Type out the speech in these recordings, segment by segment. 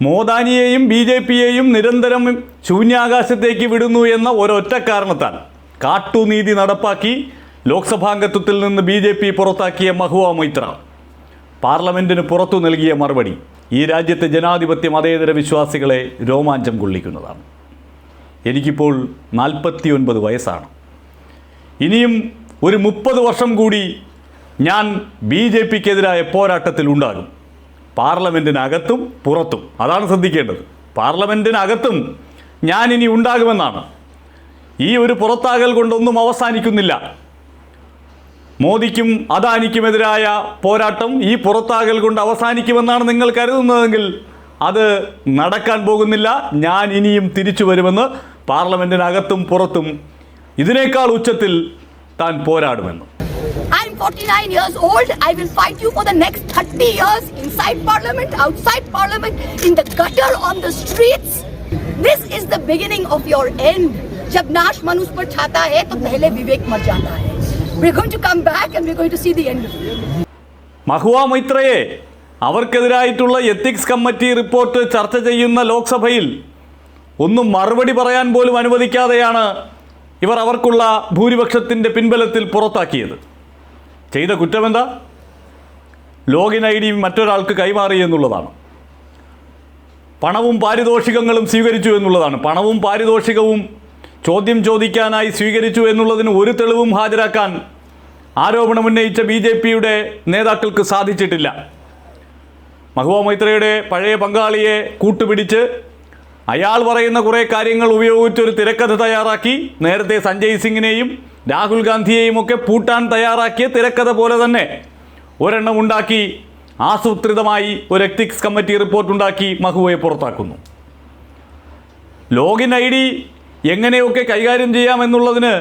മോദാനിയെയും BJPയെയും നിരന്തരം ശൂന്യാകാശത്തേക്ക് വിടുന്നു എന്ന ഒരൊറ്റ കാരണത്താൽ കാട്ടുനീതി നടപ്പാക്കി ലോക്സഭാംഗത്വത്തിൽ നിന്ന് BJP പുറത്താക്കിയ മഹുവ മൊയ്ത്ര പാർലമെൻറ്റിന് പുറത്തു നൽകിയ മറുപടി ഈ രാജ്യത്തെ ജനാധിപത്യ മതേതര വിശ്വാസികളെ രോമാഞ്ചം കൊള്ളിക്കുന്നതാണ്. എനിക്കിപ്പോൾ 49 വയസ്സാണ്. ഇനിയും ഒരു 30 വർഷം കൂടി ഞാൻ BJPക്കെതിരായ പോരാട്ടത്തിൽ ഉണ്ടാകും. പാർലമെൻറ്റിനകത്തും പുറത്തും. അതാണ് ശ്രദ്ധിക്കേണ്ടത്. പാർലമെൻറ്റിനകത്തും ഞാൻ ഇനി ഉണ്ടാകുമെന്നാണ്. ഈ ഒരു പുറത്താകൽ കൊണ്ടൊന്നും അവസാനിക്കുന്നില്ല. മോദിക്കും അദാനിക്കുമെതിരായ പോരാട്ടം ഈ പുറത്താകൽ കൊണ്ട് അവസാനിക്കുമെന്നാണ് നിങ്ങൾ കരുതുന്നതെങ്കിൽ അത് നടക്കാൻ പോകുന്നില്ല. ഞാൻ ഇനിയും തിരിച്ചു വരുമെന്ന് പാർലമെൻറ്റിനകത്തും പുറത്തും ഇതിനേക്കാൾ ഉച്ചത്തിൽ താൻ പോരാടുമെന്ന്. I'm 49 years old. I will fight you for the next 30 years inside parliament, outside parliament, in the gutter, on the streets. This is the beginning of your end. जब नाश मनुष्य पर छाता है तो पहले विवेक मर जाता है. We're going to come back and we're going to see the end of it. Mahua മൊയ്ത്രയെ അവർക്കെതിരായിട്ടുള്ള എത്തിക്സ് കമ്മിറ്റി റിപ്പോർട്ട് ചർച്ച ചെയ്യുന്ന ലോക്സഭയിൽ ഒന്നും മറുപടി പറയാൻ പോലും അനുവദിക്കാതെയാണ് ഇവർ അവർക്കുള്ള ഭൂരിപക്ഷത്തിൻ്റെ പിൻബലത്തിൽ പുറത്താക്കിയത്. ചെയ്ത കുറ്റമെന്താ? ലോഗിൻ ID മറ്റൊരാൾക്ക് കൈമാറി എന്നുള്ളതാണ്. പണവും പാരിതോഷികങ്ങളും സ്വീകരിച്ചു എന്നുള്ളതാണ്. പണവും പാരിതോഷികവും ചോദ്യം ചോദിക്കാനായി സ്വീകരിച്ചു എന്നുള്ളതിന് ഒരു തെളിവും ഹാജരാക്കാൻ ആരോപണമുന്നയിച്ച BJPയുടെ നേതാക്കൾക്ക് സാധിച്ചിട്ടില്ല. മഹുവ മൊയ്ത്രയുടെ പഴയ പങ്കാളിയെ കൂട്ടുപിടിച്ച് അയാൾ പറയുന്ന കുറേ കാര്യങ്ങൾ ഉപയോഗിച്ചൊരു തിരക്കഥ തയ്യാറാക്കി നേരത്തെ സഞ്ജയ് സിംഗിനെയും രാഹുൽ ഗാന്ധിയെയും ഒക്കെ പൂട്ടാൻ തയ്യാറാക്കിയ തിരക്കഥ പോലെ തന്നെ ഒരെണ്ണം ഉണ്ടാക്കി ആസൂത്രിതമായി ഒരു എത്തിക്സ് കമ്മിറ്റി റിപ്പോർട്ടുണ്ടാക്കി മഹുവയെ പുറത്താക്കുന്നു. ലോഗിൻ ID എങ്ങനെയൊക്കെ കൈകാര്യം ചെയ്യാമെന്നുള്ളതിന്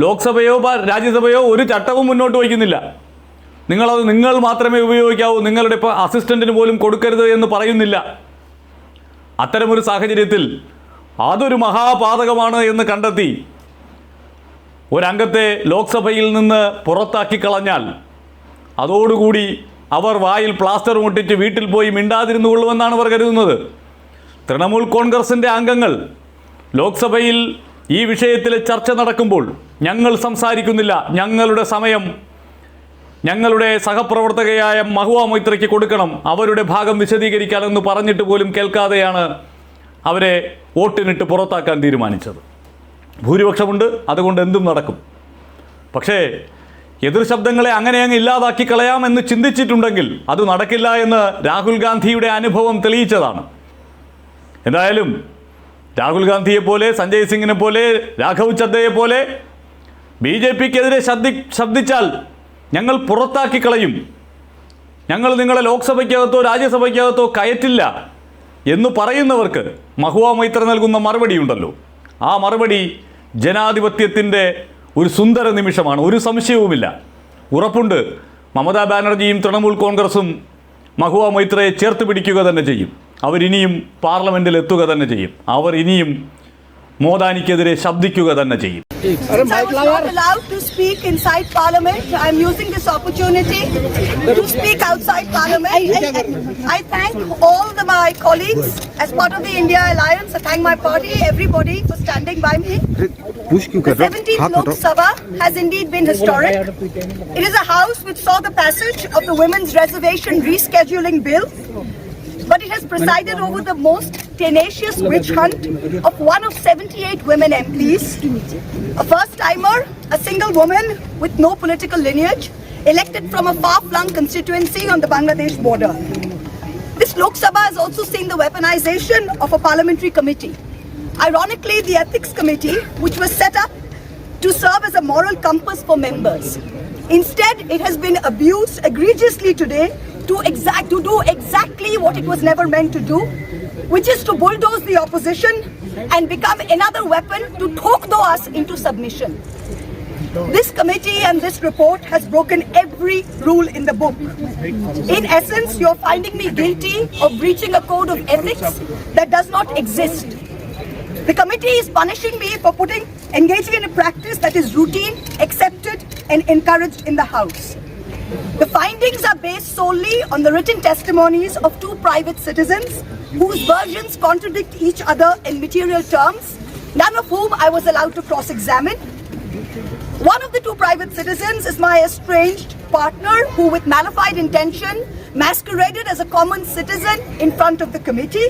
ലോക്സഭയോ രാജ്യസഭയോ ഒരു ചട്ടവും മുന്നോട്ട് വയ്ക്കുന്നില്ല. നിങ്ങളത് നിങ്ങൾ മാത്രമേ ഉപയോഗിക്കാവൂ, നിങ്ങളുടെ അസിസ്റ്റൻറ്റിന് പോലും കൊടുക്കരുത് എന്ന് പറയുന്നില്ല. അത്തരമൊരു സാഹചര്യത്തിൽ അതൊരു മഹാപാതകമാണ് എന്ന് കണ്ടെത്തി ഒരംഗത്തെ ലോക്സഭയിൽ നിന്ന് പുറത്താക്കി കളഞ്ഞാൽ അതോടുകൂടി അവർ വായിൽ പ്ലാസ്റ്റർ മുട്ടിച്ച് വീട്ടിൽ പോയി മിണ്ടാതിരുന്നു കൊള്ളുമെന്നാണ് അവർ കരുതുന്നത്. തൃണമൂൽ കോൺഗ്രസിൻ്റെ അംഗങ്ങൾ ലോക്സഭയിൽ ഈ വിഷയത്തിലെ ചർച്ച നടക്കുമ്പോൾ ഞങ്ങൾ സംസാരിക്കുന്നില്ല, ഞങ്ങളുടെ സമയം ഞങ്ങളുടെ സഹപ്രവർത്തകയായ മഹുവ മൊയ്ത്രയ്ക്ക് കൊടുക്കണം, അവരുടെ ഭാഗം വിശദീകരിക്കാനെന്ന് പറഞ്ഞിട്ട് പോലും കേൾക്കാതെയാണ് അവരെ വോട്ടിനിട്ട് പുറത്താക്കാൻ തീരുമാനിച്ചത്. ഭൂരിപക്ഷമുണ്ട്, അതുകൊണ്ട് എന്തും നടക്കും. പക്ഷേ എതിർ ശബ്ദങ്ങളെ അങ്ങനെ അങ്ങ് ഇല്ലാതാക്കി കളയാമെന്ന് ചിന്തിച്ചിട്ടുണ്ടെങ്കിൽ അത് നടക്കില്ല എന്ന് രാഹുൽ ഗാന്ധിയുടെ അനുഭവം തെളിയിച്ചതാണ്. എന്തായാലും രാഹുൽ ഗാന്ധിയെപ്പോലെ, സഞ്ജയ് സിംഗിനെ പോലെ, രാഘവ് ചദ്ദയെ പോലെ BJPക്കെതിരെ ശബ്ദിച്ചാൽ ഞങ്ങൾ പുറത്താക്കി കളയും, ഞങ്ങൾ നിങ്ങളെ ലോക്സഭയ്ക്കകത്തോ രാജ്യസഭയ്ക്കകത്തോ കയറ്റില്ല എന്ന് പറയുന്നവർക്ക് മഹുവ മൊയ്ത്ര നൽകുന്ന മറുപടി ഉണ്ടല്ലോ, ആ മറുപടി ജനാധിപത്യത്തിൻ്റെ ഒരു സുന്ദര നിമിഷമാണ്. ഒരു സംശയവുമില്ല. ഉറപ്പുണ്ട്, മമതാ ബാനർജിയും തൃണമൂൽ കോൺഗ്രസും മഹുവ മൊയ്ത്രയെ ചേർത്ത് പിടിക്കുക തന്നെ ചെയ്യും. അവരിനിയും പാർലമെൻറ്റിൽ എത്തുക തന്നെ ചെയ്യും. അവർ ഇനിയും മോദാനിക്കെതിരെ ശബ്ദിക്കുക തന്നെ ചെയ്യും. Since I was not allowed to speak inside Parliament, I am using this opportunity to speak outside Parliament. I thank all my colleagues as part of the India Alliance. I thank my party, everybody for standing by me. The 17th Loksabha has indeed been historic. It is a house which saw the passage of the Women's Reservation Rescheduling Bill, but it has presided over the most tenacious witch hunt of one of 78 women MPs, a first-timer, a single woman with no political lineage, elected from a far-flung constituency on the Bangladesh border. This Lok Sabha has also seen the weaponization of a parliamentary committee. Ironically, the Ethics Committee, which was set up to serve as a moral compass for members. Instead, it has been abused egregiously today to do exactly what it was never meant to do, which is to bulldoze the opposition and become another weapon to thokdo us into submission. This committee and this report has broken every rule in the book. In essence, you're finding me guilty of breaching a code of ethics that does not exist. The committee is punishing me for engaging in a practice that is routine, accepted, and encouraged in the House. The findings are based solely on the written testimonies of two private citizens whose versions contradict each other in material terms, none of whom I was allowed to cross-examine. One of the two private citizens is my estranged partner who, with malified intention, masqueraded as a common citizen in front of the committee.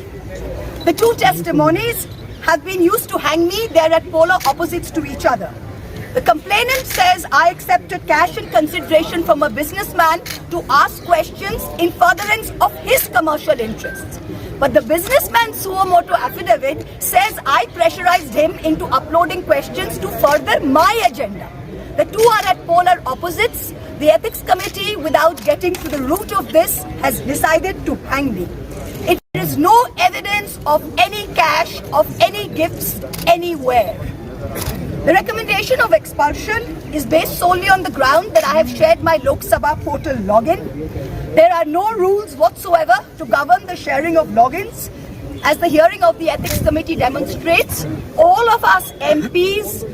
The two testimonies have been used to hang me. They're at polar opposites to each other. The complainant says I accepted cash in consideration from a businessman to ask questions in furtherance of his commercial interests. But the businessman's suo motu affidavit says I pressurized him into uploading questions to further my agenda. The two are at polar opposites. The ethics committee, without getting to the root of this, has decided to hang me. It is no evidence of any cash, of any gifts, anywhere. The recommendation of expulsion is based solely on the ground that I have shared my Loksabha portal login. There are no rules whatsoever to govern the sharing of logins. As the hearing of the ethics committee demonstrates, all of us MPs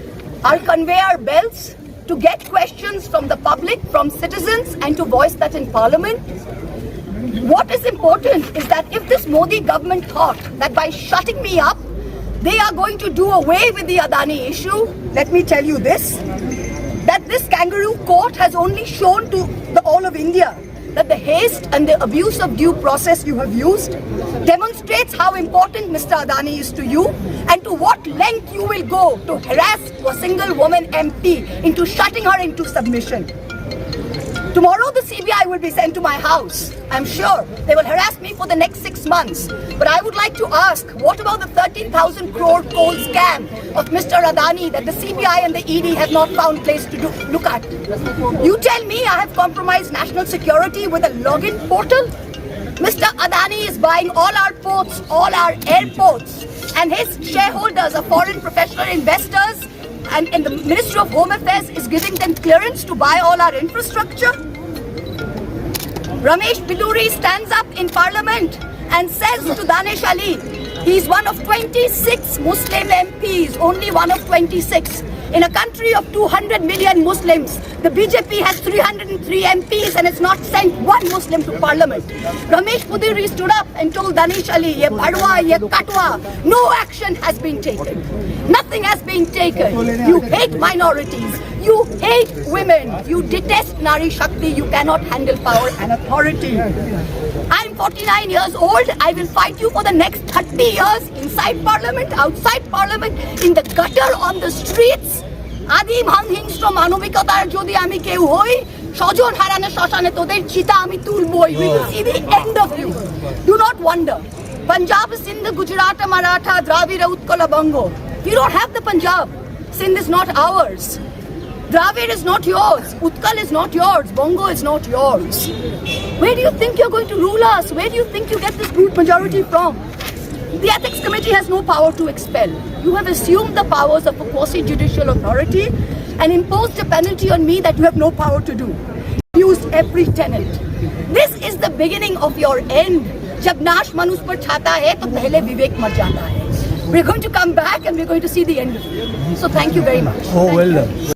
are conveyor belts to get questions from the public, from citizens, and to voice that in parliament. What is important is that if this Modi government thought that by shutting me up, they are going to do away with the Adani issue, let me tell you this, that this kangaroo court has only shown to the all of India that the haste and the abuse of due process you have used demonstrates how important Mr. Adani is to you and to what length you will go to harass a single woman MP into shutting her into submission. Tomorrow the CBI will be sent to my house. I'm sure they will harass me for the next 6 months. But I would like to ask, what about the 13,000 crore coal scam of Mr. Adani that the CBI and the ED have not found place to look at? You tell me I have compromised national security with a login portal? Mr. Adani is buying all our ports, all our airports, and his shareholders are foreign professional investors, and the Ministry of Home Affairs is giving them clearance to buy all our infrastructure. Ramesh Biduri stands up in Parliament and says to Danish Ali, he's one of 26 Muslim MPs, only one of 26. In a country of 200 million Muslims, the BJP has 303 MPs and has not sent one Muslim to Parliament. Ramesh Biduri stood up and told Danish Ali, ye badwa, ye katwa, no action has been taken. Nothing has been taken. You hate minorities. You hate women. You detest Nari Shakti. You cannot handle power and authority. I'm 49 years old. I will fight you for the next 30 years inside Parliament, outside Parliament, in the gutter, on the streets. Adim হিংস্র মানবিকতার যদি আমি কেউ হই, স্বজন হারানো শ্মশানে তোদের চিতা আমি তুলবই. We will see the end of you. Do not wonder. Punjab, Sindh, Gujarat, Maratha, Dravida, Utkala, Bango. We don't have the Punjab. Sindh is not ours. Dravid is not yours. Utkal is not yours. Bongo is not yours. Where do you think you're going to rule us? Where do you think you get this brute majority from? The ethics committee has no power to expel. You have assumed the powers of a quasi-judicial authority and imposed a penalty on me that you have no power to do. Used every tenet. This is the beginning of your end. जब नाश मनुष्य पर छाता है तो पहले विवेक मर जाता है. We're going to come back and we're going to see the end of it. So thank you very much. Oh, well done.